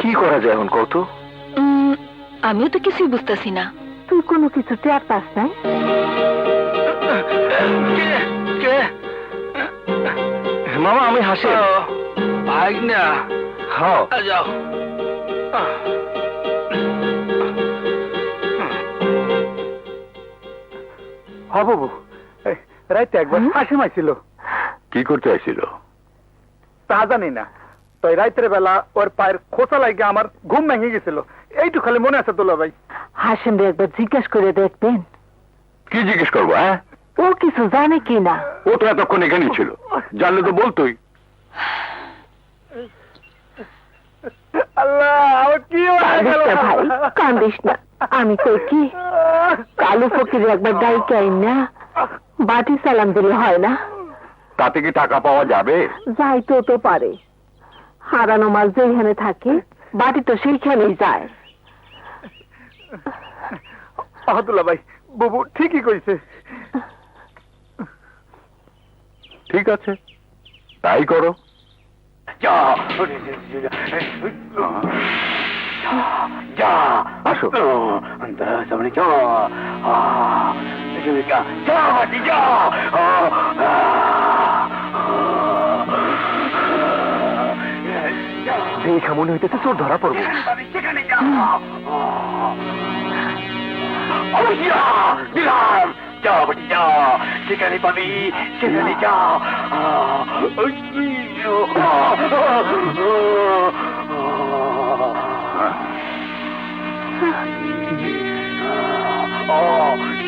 কি করা যায় এখন কত? আমিও তো কিছুই বুঝতেছি না। তুই কোনো কিছু টের পাস নাই? মামা আমি হাসি আই না হ্যাঁ যাও। বাবু রাইতে একবার হাসি মাইছিল। কি করতে আসছিল? তা জানি না, তো রাইতের বেলা ওর পায়ের খোঁচা লাগে আমার ঘুম ভেঙে গেছিল। এইটু খালি মনে আছে দুলা ভাই। হাসিম রে একবার জিজ্ঞেস করে দেখবেন। কি জিজ্ঞেস করবো? হ্যাঁ, ও কিছু জানে কি না? ও তো এতক্ষণ এখানেই ছিল, জানলে তো বলতোই। আল্লাহ আমার কি হয়ে গেল? কাঁদিস না ভাই, কান্দিস না। আমি কই কি, কালু ফকির একবার ডাইকে আইন না বাটি সালাম দিলে হয় না? তাতে কি টাকা পাওয়া যাবে? যাইতেও তো পারে। হারানো মাছ যেখানে থাকে বাটি তো সেইখানেই যায়। আহদুল্লা ভাই বাবু ঠিকই কইছে। ঠিক আছে, তাই করো। যা যা আসো। সামনে যা যা বাটি যা। দেখা মনে হইতেছে চোর ধরা পড়বো। সেখানে যা। দিলাম যা বাটি যা, সেখানে পাবি, সেখানে যা।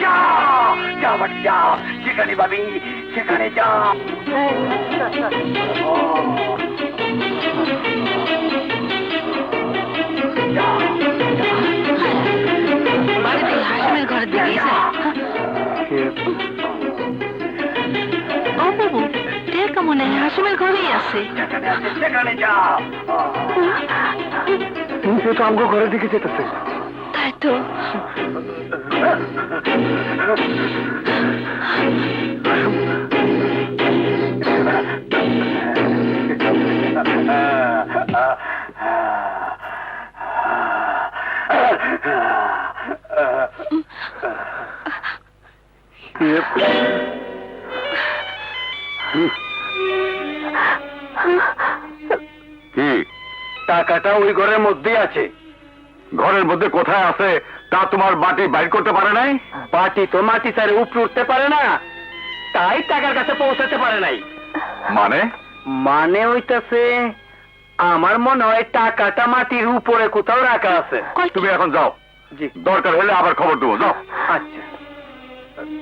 যা যা বাটি যা, সেখানে পাবি, সেখানে যা। হাসিমের ঘরের দিকে ও বাবু, টেকা মনে হয় হাসিমের ঘরেই আছে। সেখানে যা। সে তো আমগো ঘরের দিকে যেতেছে। তাই তো। কি? টাকাটা ওই ঘরের মধ্যেই আছে। ঘরের মধ্যে কোথায় আছে তা তোমার বাটি বাইর করতে পারে নাই? পাটি তো মাটি ছাড়ে উপরে উঠতে পারে না, তাই টাকার কাছে পৌঁছাতে পারে নাই। মানে? মানে হইতাছে আমার মনে হয় টাকাটা মাটির উপরে কোথাও রাখা আছে। তুমি এখন যাও, জি দরকার হলে আবার খবর দেবো। যাও। আচ্ছা।